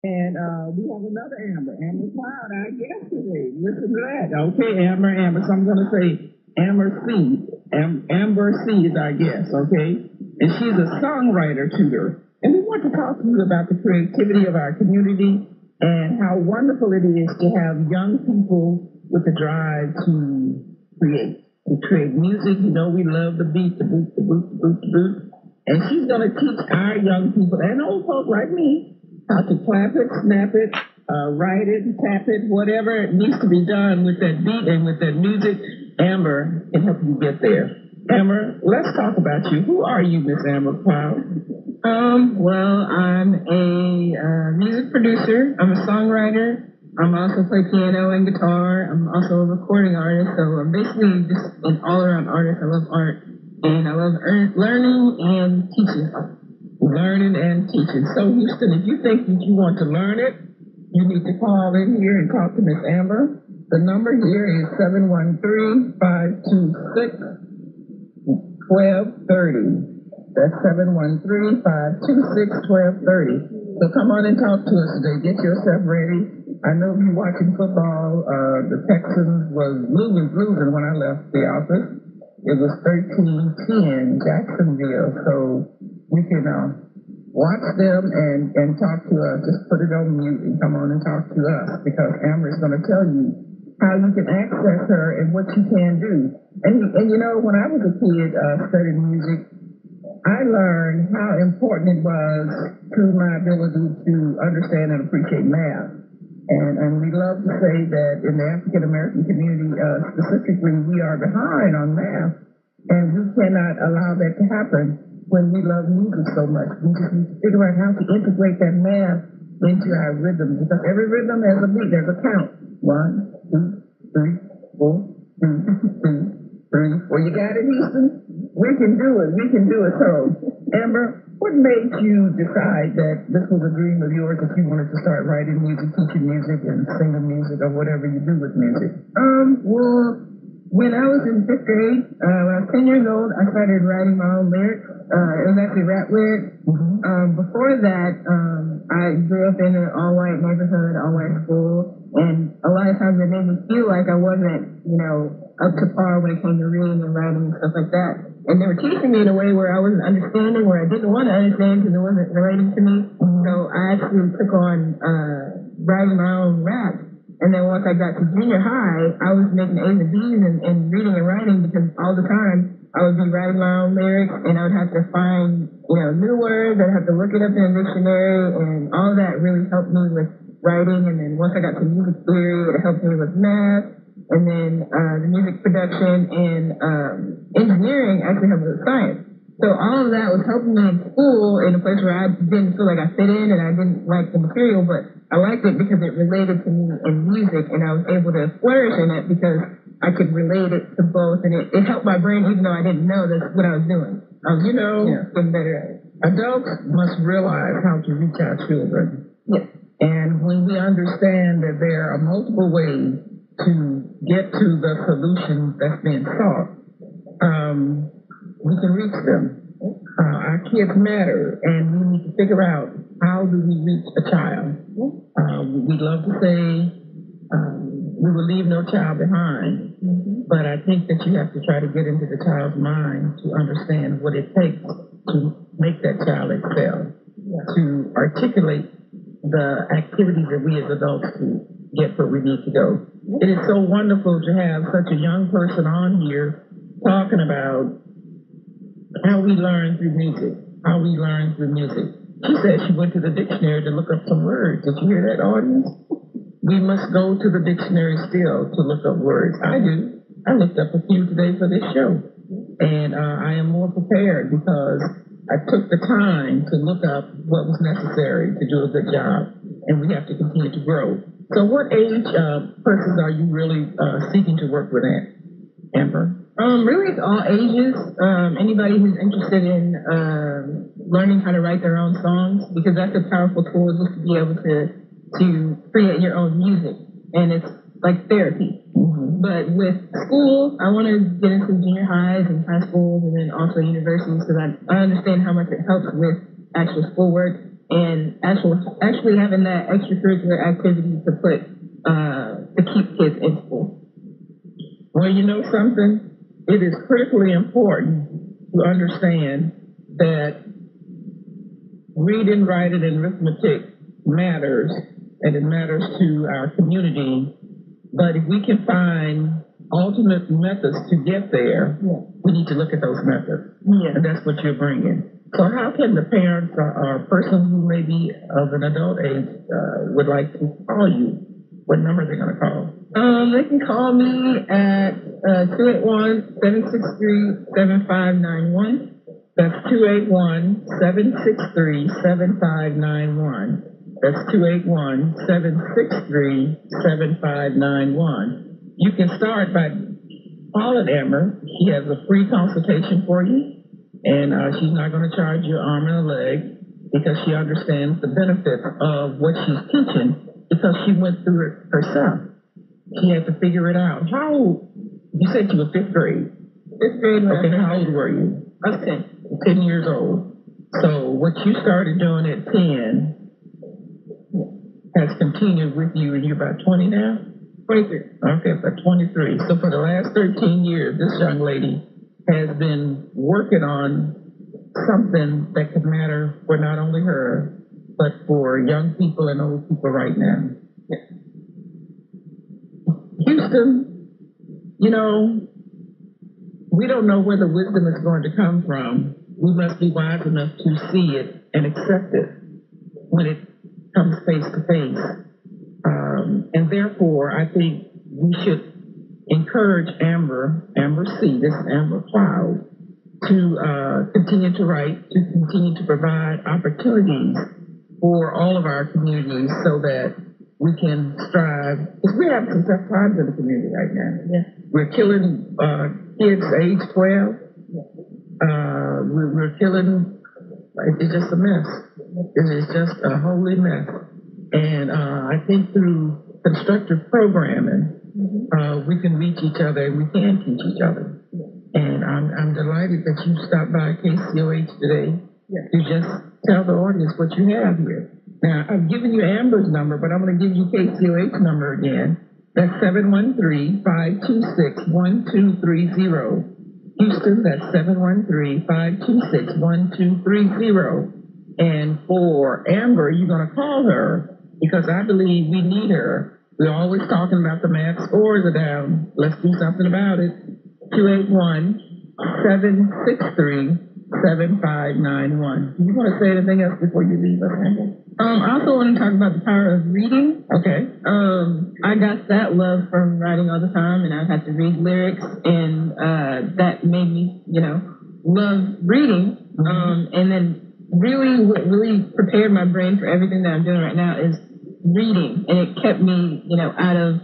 And we have another Amber. Amber Cloud, our guest today. Listen to that. Okay, Amber. So I'm going to say Amber C. Amber C is our guest, okay? And she's a songwriter tutor. And we want to talk to you about the creativity of our community and how wonderful it is to have young people with the drive to create. To create music. You know, we love the beat, the boot, the boot, the boot, the boot. And she's going to teach our young people and old folks like me how to clap it, snap it, write it, tap it, whatever it needs to be done with that beat and with that music. Amber can help you get there. Amber, let's talk about you. Who are you, Miss Amber Cloud? Well, I'm a music producer. I'm a songwriter. I'm also play piano and guitar. I'm also a recording artist. So I'm basically just an all-around artist. I love art, and I love learning and teaching. Learning and teaching. So, Houston, if you think that you want to learn it, you need to call in here and talk to Miss Amber. The number here is 713-526-1230. That's 713-526-1230. So come on and talk to us today. Get yourself ready. I know you're watching football. The Texans was losing when I left the office. It was 13-10 Jacksonville. So you can watch them and talk to us. Just put it on mute and come on and talk to us because Amber is going to tell you how you can access her and what you can do. And you know, when I was a kid studying music, I learned how important it was to my ability to understand and appreciate math. And we love to say that in the African American community, specifically, we are behind on math, and we cannot allow that to happen when we love music so much. We just need to figure out how to integrate that math into our rhythm, because every rhythm has a beat, there's a count. 1, 2, 3, 4, 2, 2, 3, 4. You got it, Houston? We can do it. So, Amber, what made you decide that this was a dream of yours, that you wanted to start writing music, teaching music, and singing music, or whatever you do with music? Well, when I was in 5th grade, when I was 10 years old, I started writing my own lyrics. It was actually rap lyrics. Before that, I grew up in an all-white neighborhood, all-white school, and a lot of times it made me feel like I wasn't, up to par when it came to reading and writing and stuff like that. And they were teaching me in a way where I wasn't understanding, where I didn't want to understand because it wasn't relating to me. So I actually took on writing my own rap. And then once I got to junior high, I was making A's and B's in reading and writing because all the time I would be writing my own lyrics and I would have to find, new words. I'd have to look it up in a dictionary, and all that really helped me with writing. And then once I got to music theory, it helped me with math. And then the music production and engineering actually helped me with science. So all of that was helping me in school in a place where I didn't feel like I fit in and I didn't like the material, but I liked it because it related to me in music, and I was able to flourish in it because I could relate it to both, and it helped my brain even though I didn't know that's what I was doing. Getting better at it. Adults must realize how to reach our children. Yes. And when we understand that there are multiple ways to get to the solution that's being sought, we can reach them. Our kids matter, and we need to figure out how do we reach a child. We love to say we will leave no child behind, but I think that you have to try to get into the child's mind to understand what it takes to make that child excel, to articulate the activities that we as adults do get where we need to go. It is so wonderful to have such a young person on here talking about how we learn through music. She said she went to the dictionary to look up some words. Did you hear that, audience? We must go to the dictionary still to look up words. I do. I looked up a few today for this show. And I am more prepared because I took the time to look up what was necessary to do a good job. And we have to continue to grow. So what age persons are you really seeking to work with, Amber? Really, it's all ages. Anybody who's interested in learning how to write their own songs, because that's a powerful tool, just to be able to create your own music, and it's like therapy. But with school, I want to get into junior highs and high schools, and then also universities, because I understand how much it helps with actual schoolwork. and actually having that extracurricular activity to keep kids in school. Well, you know something? It is critically important to understand that reading, writing, and arithmetic matters, and it matters to our community. But if we can find alternate methods to get there, we need to look at those methods. And that's what you're bringing. So how can the parents or person who may be of an adult age would like to call you? What number are they going to call? They can call me at 281-763-7591. That's 281-763-7591. That's 281-763-7591. You can start by calling Amber. She has a free consultation for you, and she's not going to charge you an arm and a leg because she understands the benefits of what she's teaching because she went through it herself. She had to figure it out. How old? You said you were fifth grade. Fifth grade. Okay, how old were you? I was 10. 10 years old. So what you started doing at 10 has continued with you, and you're about 20 now? 23. Okay, about 23. So for the last 13 years, this young lady has been working on something that could matter for not only her, but for young people and old people right now. Houston, you know, we don't know where the wisdom is going to come from. We must be wise enough to see it and accept it when it comes face to face. And therefore, I think we should encourage Amber C., this is Amber Cloud, to continue to write, to continue to provide opportunities for all of our communities so that we can strive, because we have some tough times in the community right now. Yeah. We're killing kids age 12. We're killing, it's just a mess. It is just a holy mess. And I think through constructive programming, we can reach each other and we can teach each other. And I'm delighted that you stopped by KCOH today to just tell the audience what you have here. Now, I've given you Amber's number, but I'm going to give you KCOH number again. That's 713-526-1230. Houston, that's 713-526-1230. And for Amber, you're going to call her because I believe we need her. We're always talking about the math scores are down. Let's do something about it. 281-763-7591. Do you want to say anything else before you leave us, Amber? I also want to talk about the power of reading. Okay. I got that love from writing all the time, and I had to read lyrics, and that made me, love reading. And then what really prepared my brain for everything that I'm doing right now is reading, and it kept me, out of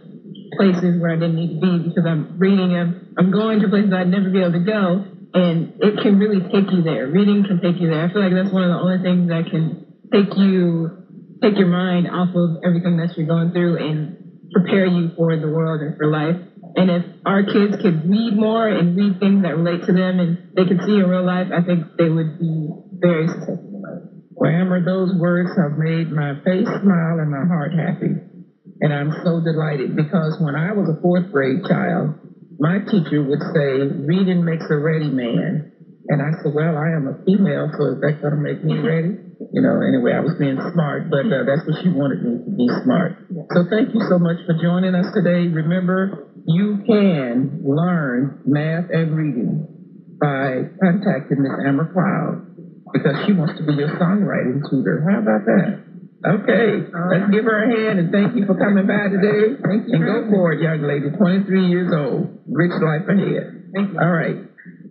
places where I didn't need to be because I'm reading. I'm going to places I'd never be able to go, and it can really take you there. Reading can take you there. I feel like that's one of the only things that can take your mind off of everything that you're going through and prepare you for the world and for life. And if our kids could read more and read things that relate to them and they could see in real life, I think they would be very successful in life. Well, Amber, those words have made my face smile and my heart happy. And I'm so delighted because when I was a fourth grade child, my teacher would say, reading makes a ready man. And I said, well, I am a female, so is that going to make me ready? Anyway, I was being smart, but that's what she wanted me to be smart. So thank you so much for joining us today. Remember, you can learn math and reading by contacting Miss Amber Cloud because she wants to be your songwriting tutor. How about that? Okay, let's give her a hand and thank you for coming by today. Thank you. And go for it, young lady, 23 years old. Rich life ahead. Thank you. All right.